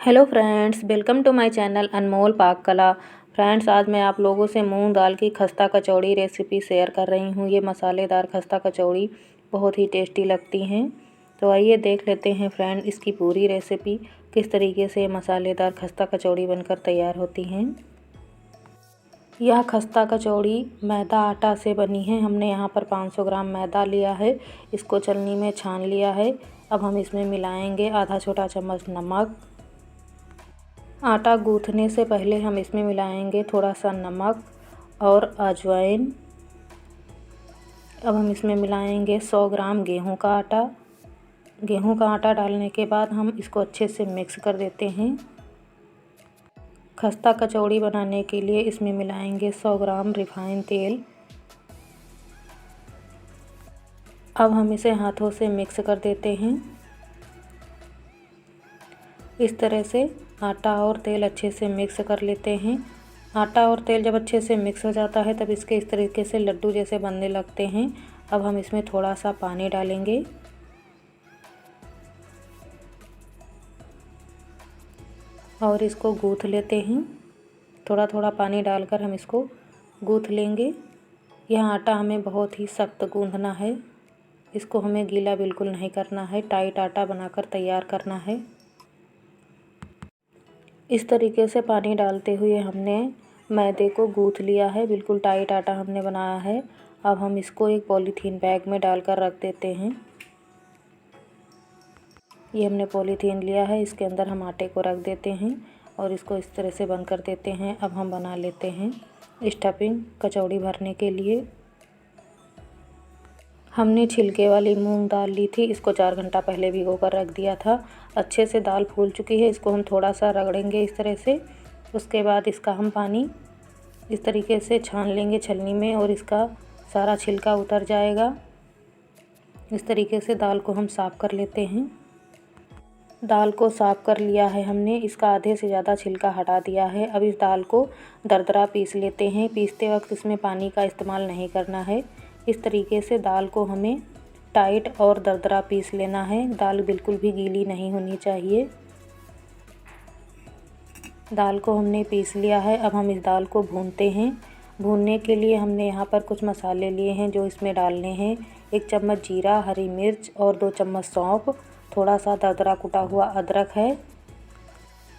Hello friends, welcome to my channel Anmol Pak Kala. Friends, आज मैं आप लोगों से मूंग दाल की खस्ता कचौड़ी रेसिपी शेयर कर रही हूँ। ये मसालेदार खस्ता कचौड़ी बहुत ही टेस्टी लगती हैं। तो आइए देख लेते हैं फ्रेंड इसकी पूरी रेसिपी, किस तरीके से मसालेदार खस्ता कचौड़ी बनकर तैयार होती हैं। यह खस्ता कचौड़ी मैदा आटा से बनी है। हमने यहाँ पर 500 ग्राम मैदा लिया है, इसको छलनी में छान लिया है। अब हम इसमें मिलाएंगे आधा छोटा चम्मच नमक। आटा गूँथने से पहले हम इसमें मिलाएंगे थोड़ा सा नमक और अजवाइन। अब हम इसमें मिलाएंगे 100 ग्राम गेहूं का आटा। गेहूं का आटा डालने के बाद हम इसको अच्छे से मिक्स कर देते हैं। खस्ता कचौड़ी बनाने के लिए इसमें मिलाएंगे 100 ग्राम रिफाइन तेल। अब हम इसे हाथों से मिक्स कर देते हैं। इस तरह से आटा और तेल अच्छे से मिक्स कर लेते हैं। आटा और तेल जब अच्छे से मिक्स हो जाता है तब इसके इस तरीके से लड्डू जैसे बनने लगते हैं। अब हम इसमें थोड़ा सा पानी डालेंगे और इसको गूँथ लेते हैं। थोड़ा थोड़ा पानी डालकर हम इसको गूँथ लेंगे। यह आटा हमें बहुत ही सख्त गूँथना है, इसको हमें गीला बिल्कुल नहीं करना है, टाइट आटा बनाकर तैयार करना है। इस तरीके से पानी डालते हुए हमने मैदे को गूँथ लिया है, बिल्कुल टाइट आटा हमने बनाया है। अब हम इसको एक पॉलीथीन बैग में डालकर रख देते हैं। ये हमने पॉलीथीन लिया है, इसके अंदर हम आटे को रख देते हैं और इसको इस तरह से बंद कर देते हैं। अब हम बना लेते हैं स्टफिंग कचौड़ी भरने के लिए। हमने छिलके वाली मूंग दाल ली थी, इसको 4 घंटा पहले भिगो कर रख दिया था। अच्छे से दाल फूल चुकी है, इसको हम थोड़ा सा रगड़ेंगे इस तरह से। उसके बाद इसका हम पानी इस तरीके से छान लेंगे छलनी में और इसका सारा छिलका उतर जाएगा। इस तरीके से दाल को हम साफ़ कर लेते हैं। दाल को साफ़ कर लिया है हमने, इसका आधे से ज़्यादा छिलका हटा दिया है। अब इस दाल को दरदरा पीस लेते हैं। पीसते वक्त इसमें पानी का इस्तेमाल नहीं करना है। इस तरीके से दाल को हमें टाइट और दरदरा पीस लेना है। दाल बिल्कुल भी गीली नहीं होनी चाहिए। दाल को हमने पीस लिया है। अब हम इस दाल को भूनते हैं। भूनने के लिए हमने यहाँ पर कुछ मसाले लिए हैं जो इसमें डालने हैं। 1 चम्मच जीरा, हरी मिर्च और 2 चम्मच सौंफ, थोड़ा सा दरदरा कुटा हुआ अदरक है।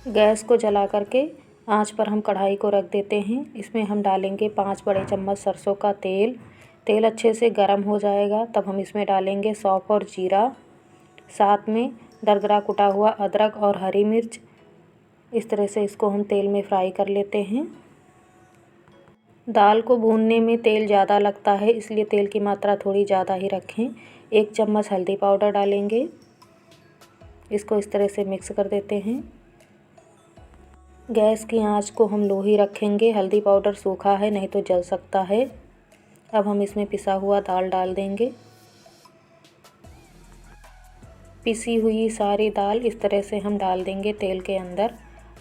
गैस को जला करके आंच पर हम कढ़ाई को रख देते हैं। इसमें हम डालेंगे 5 बड़े चम्मच सरसों का तेल। तेल अच्छे से गर्म हो जाएगा तब हम इसमें डालेंगे सौंफ और जीरा, साथ में दरदरा कुटा हुआ अदरक और हरी मिर्च। इस तरह से इसको हम तेल में फ्राई कर लेते हैं। दाल को भूनने में तेल ज़्यादा लगता है, इसलिए तेल की मात्रा थोड़ी ज़्यादा ही रखें। 1 चम्मच हल्दी पाउडर डालेंगे, इसको इस तरह से मिक्स कर देते हैं। गैस की आंच को हम लो ही रखेंगे, हल्दी पाउडर सूखा है नहीं तो जल सकता है। अब हम इसमें पिसा हुआ दाल डाल देंगे। पिसी हुई सारी दाल इस तरह से हम डाल देंगे तेल के अंदर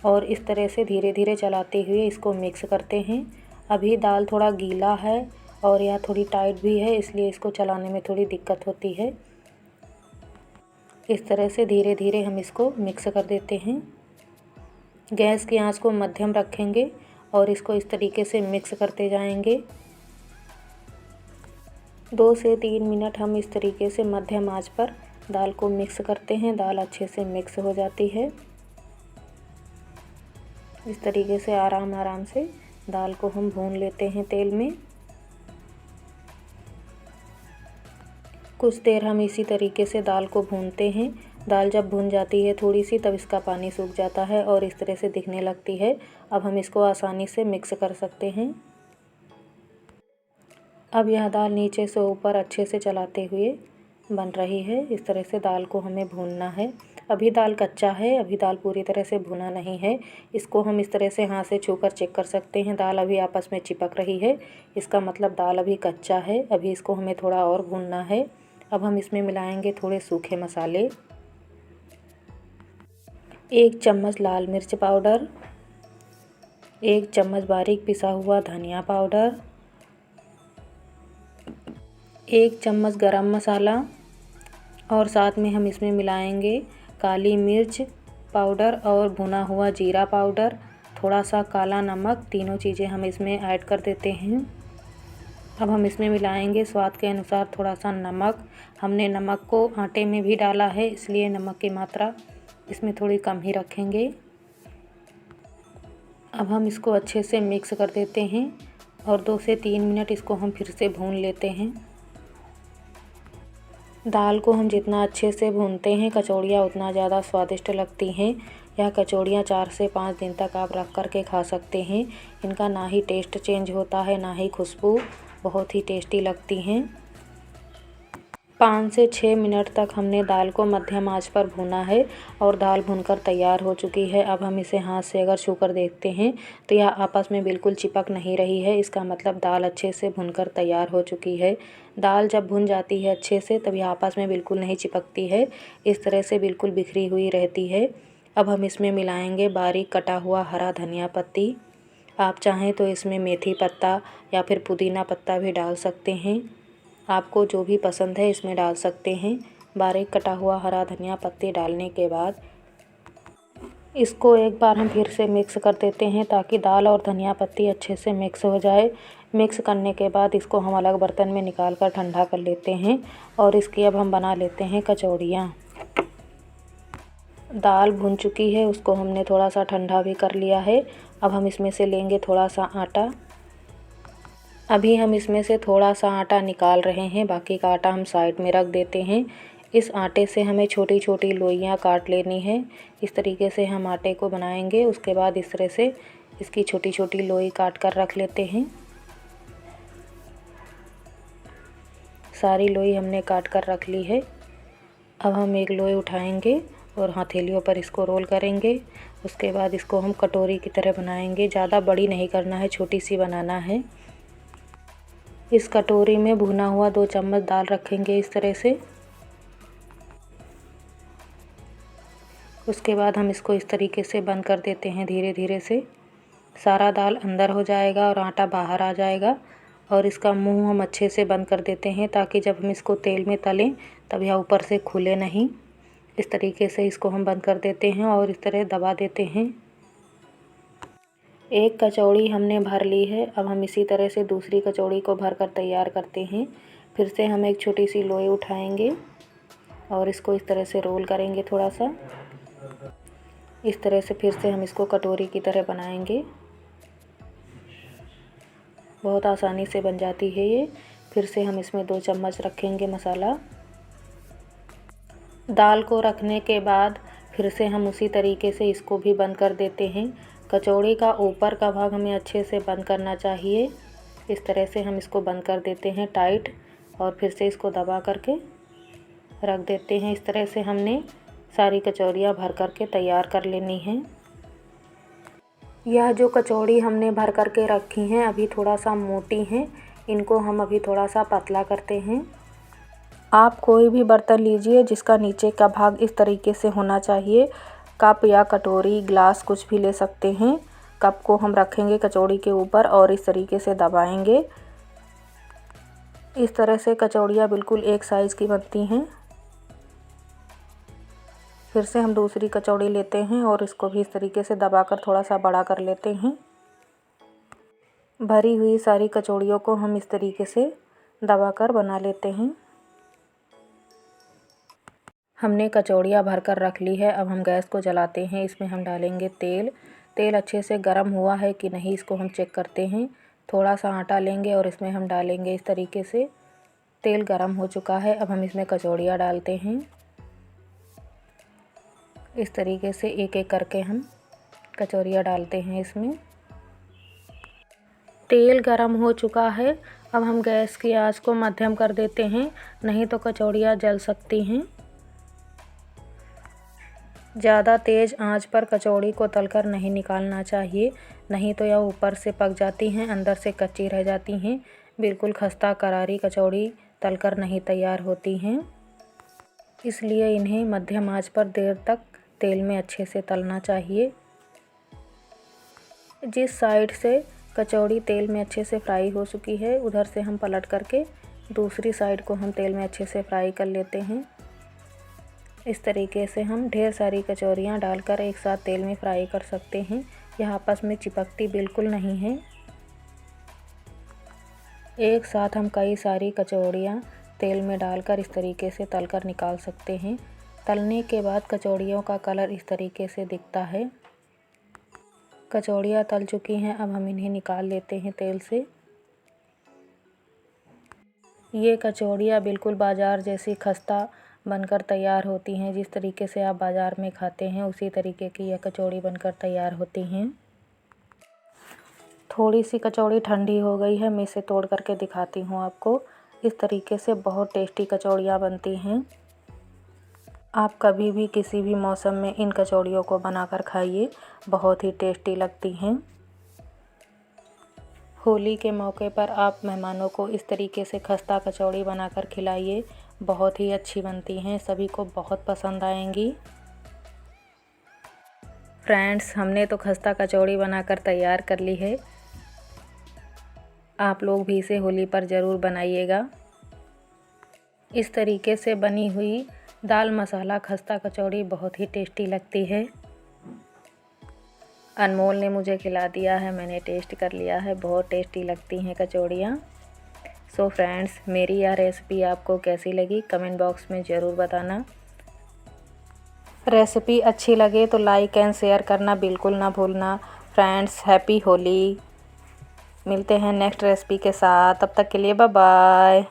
और इस तरह से धीरे धीरे चलाते हुए इसको मिक्स करते हैं। अभी दाल थोड़ा गीला है और यह थोड़ी टाइट भी है, इसलिए इसको चलाने में थोड़ी दिक्कत होती है। इस तरह से धीरे धीरे हम इसको मिक्स कर देते हैं। गैस की आंच को मध्यम रखेंगे और इसको इस तरीके से मिक्स करते जाएंगे। 2 से 3 मिनट हम इस तरीके से मध्यम आंच पर दाल को मिक्स करते हैं। दाल अच्छे से मिक्स हो जाती है। इस तरीके से आराम आराम से दाल को हम भून लेते हैं तेल में। कुछ देर हम इसी तरीके से दाल को भूनते हैं। दाल जब भून जाती है थोड़ी सी तब इसका पानी सूख जाता है और इस तरह से दिखने लगती है। अब हम इसको आसानी से मिक्स कर सकते हैं। अब यह दाल नीचे से ऊपर अच्छे से चलाते हुए बन रही है। इस तरह से दाल को हमें भूनना है। अभी दाल कच्चा है, अभी दाल पूरी तरह से भुना नहीं है। इसको हम इस तरह से हाथ से छूकर चेक कर सकते हैं। दाल अभी आपस में चिपक रही है, इसका मतलब दाल अभी कच्चा है। अभी इसको हमें थोड़ा और भूनना है। अब हम इसमें मिलाएंगे थोड़े सूखे मसाले। 1 चम्मच लाल मिर्च पाउडर, 1 चम्मच बारीक पिसा हुआ धनिया पाउडर, 1 चम्मच गरम मसाला और साथ में हम इसमें मिलाएंगे काली मिर्च पाउडर और भुना हुआ जीरा पाउडर, थोड़ा सा काला नमक, तीनों चीज़ें हम इसमें ऐड कर देते हैं। अब हम इसमें मिलाएंगे स्वाद के अनुसार थोड़ा सा नमक। हमने नमक को आटे में भी डाला है, इसलिए नमक की मात्रा इसमें थोड़ी कम ही रखेंगे। अब हम इसको अच्छे से मिक्स कर देते हैं और 2 से 3 मिनट इसको हम फिर से भून लेते हैं। दाल को हम जितना अच्छे से भूनते हैं कचौड़ियाँ उतना ज़्यादा स्वादिष्ट लगती हैं। यह कचौड़ियाँ 4 से 5 दिन तक आप रख कर के खा सकते हैं। इनका ना ही टेस्ट चेंज होता है, ना ही खुशबू, बहुत ही टेस्टी लगती हैं। 5 से 6 मिनट तक हमने दाल को मध्यम आंच पर भूना है और दाल भूनकर तैयार हो चुकी है। अब हम इसे हाथ से अगर छू कर देखते हैं तो यह आपस में बिल्कुल चिपक नहीं रही है। इसका मतलब दाल अच्छे से भूनकर तैयार हो चुकी है। दाल जब भुन जाती है अच्छे से तब यह आपस में बिल्कुल नहीं चिपकती है, इस तरह से बिल्कुल बिखरी हुई रहती है। अब हम इसमें मिलाएंगे बारीक कटा हुआ हरा धनिया पत्ती। आप चाहें तो इसमें मेथी पत्ता या फिर पुदीना पत्ता भी डाल सकते हैं। आपको जो भी पसंद है इसमें डाल सकते हैं। बारीक कटा हुआ हरा धनिया पत्ती डालने के बाद इसको एक बार हम फिर से मिक्स कर देते हैं ताकि दाल और धनिया पत्ती अच्छे से मिक्स हो जाए। मिक्स करने के बाद इसको हम अलग बर्तन में निकाल कर ठंडा कर लेते हैं और इसकी अब हम बना लेते हैं कचौड़ियाँ। दाल भुन चुकी है, उसको हमने थोड़ा सा ठंडा भी कर लिया है। अब हम इसमें से लेंगे थोड़ा सा आटा। अभी हम इसमें से थोड़ा सा आटा निकाल रहे हैं, बाकी का आटा हम साइड में रख देते हैं। इस आटे से हमें छोटी छोटी लोइयाँ काट लेनी है। इस तरीके से हम आटे को बनाएंगे। उसके बाद इस तरह से इसकी छोटी छोटी लोई काट कर रख लेते हैं। सारी लोई हमने काट कर रख ली है। अब हम एक लोई उठाएंगे और हथेलियों पर इसको रोल करेंगे। उसके बाद इसको हम कटोरी की तरह बनाएंगे। ज़्यादा बड़ी नहीं करना है, छोटी सी बनाना है। इस कटोरी में भुना हुआ 2 चम्मच दाल रखेंगे इस तरह से। उसके बाद हम इसको इस तरीके से बंद कर देते हैं धीरे धीरे से। सारा दाल अंदर हो जाएगा और आटा बाहर आ जाएगा। और इसका मुंह हम अच्छे से बंद कर देते हैं ताकि जब हम इसको तेल में तलें तब यह ऊपर से खुले नहीं। इस तरीके से इसको हम बंद कर देते हैं और इस तरह दबा देते हैं। एक कचौड़ी हमने भर ली है। अब हम इसी तरह से दूसरी कचौड़ी को भर कर तैयार करते हैं। फिर से हम एक छोटी सी लोई उठाएंगे और इसको इस तरह से रोल करेंगे थोड़ा सा। इस तरह से फिर से हम इसको कटोरी की तरह बनाएंगे। बहुत आसानी से बन जाती है ये। फिर से हम इसमें 2 चम्मच रखेंगे मसाला। दाल को रखने के बाद फिर से हम उसी तरीके से इसको भी बंद कर देते हैं। कचौड़ी का ऊपर का भाग हमें अच्छे से बंद करना चाहिए। इस तरह से हम इसको बंद कर देते हैं टाइट और फिर से इसको दबा करके रख देते हैं। इस तरह से हमने सारी कचौड़ियाँ भर करके तैयार कर लेनी हैं। यह जो कचौड़ी हमने भर करके रखी हैं अभी थोड़ा सा मोटी हैं, इनको हम अभी थोड़ा सा पतला करते हैं। आप कोई भी बर्तन लीजिए जिसका नीचे का भाग इस तरीके से होना चाहिए। कप या कटोरी, ग्लास कुछ भी ले सकते हैं। कप को हम रखेंगे कचौड़ी के ऊपर और इस तरीके से दबाएंगे। इस तरह से कचौड़ियाँ बिल्कुल एक साइज़ की बनती हैं। फिर से हम दूसरी कचौड़ी लेते हैं और इसको भी इस तरीके से दबाकर थोड़ा सा बड़ा कर लेते हैं। भरी हुई सारी कचौड़ियों को हम इस तरीके से दबाकर बना लेते हैं। हमने कचौड़ियाँ भर कर रख ली है। अब हम गैस को जलाते हैं। इसमें हम डालेंगे तेल। तेल अच्छे से गर्म हुआ है कि नहीं इसको हम चेक करते हैं। थोड़ा सा आटा लेंगे और इसमें हम डालेंगे इस तरीके से। तेल गर्म हो चुका है। अब हम इसमें कचौड़ियाँ डालते हैं। इस तरीके से एक एक करके हम कचौड़ियाँ डालते हैं इसमें। तेल गरम हो चुका है। अब हम गैस की आंच को मध्यम कर देते हैं, नहीं तो कचौड़ियाँ जल सकती हैं। ज़्यादा तेज़ आंच पर कचौड़ी को तलकर नहीं निकालना चाहिए, नहीं तो यह ऊपर से पक जाती हैं, अंदर से कच्ची रह जाती हैं। बिल्कुल खस्ता करारी कचौड़ी तलकर नहीं तैयार होती हैं, इसलिए इन्हें मध्यम आंच पर देर तक तेल में अच्छे से तलना चाहिए। जिस साइड से कचौड़ी तेल में अच्छे से फ्राई हो चुकी है उधर से हम पलट करके दूसरी साइड को हम तेल में अच्छे से फ्राई कर लेते हैं। इस तरीके से हम ढेर सारी कचौरियाँ डालकर एक साथ तेल में फ्राई कर सकते हैं। यह आपस में चिपकती बिल्कुल नहीं है। एक साथ हम कई सारी कचौड़ियाँ तेल में डालकर इस तरीके से तलकर निकाल सकते हैं। तलने के बाद कचौड़ियों का कलर इस तरीके से दिखता है। कचौड़ियाँ तल चुकी हैं, अब हम इन्हें निकाल लेते हैं तेल से। ये कचौड़ियाँ बिल्कुल बाज़ार जैसी खस्ता बनकर तैयार होती हैं। जिस तरीके से आप बाज़ार में खाते हैं उसी तरीके की यह कचौड़ी बनकर तैयार होती हैं। थोड़ी सी कचौड़ी ठंडी हो गई है, मैं इसे तोड़ करके दिखाती हूँ आपको। इस तरीके से बहुत टेस्टी कचौड़ियाँ बनती हैं। आप कभी भी किसी भी मौसम में इन कचौड़ियों को बनाकर खाइए, बहुत ही टेस्टी लगती हैं। होली के मौके पर आप मेहमानों को इस तरीके से खस्ता कचौड़ी बनाकर खिलाइए, बहुत ही अच्छी बनती हैं, सभी को बहुत पसंद आएंगी। फ्रेंड्स, हमने तो खस्ता कचौड़ी बनाकर तैयार कर ली है। आप लोग भी इसे होली पर ज़रूर बनाइएगा। इस तरीके से बनी हुई दाल मसाला खस्ता कचौड़ी बहुत ही टेस्टी लगती है। अनमोल ने मुझे खिला दिया है, मैंने टेस्ट कर लिया है, बहुत टेस्टी लगती हैं कचौड़ियाँ। सो फ्रेंड्स, मेरी यह रेसिपी आपको कैसी लगी कमेंट बॉक्स में ज़रूर बताना। रेसिपी अच्छी लगे तो लाइक एंड शेयर करना बिल्कुल ना भूलना। Friends, happy Holi. मिलते हैं नेक्स्ट रेसिपी के साथ, तब तक के लिए बाय बाय।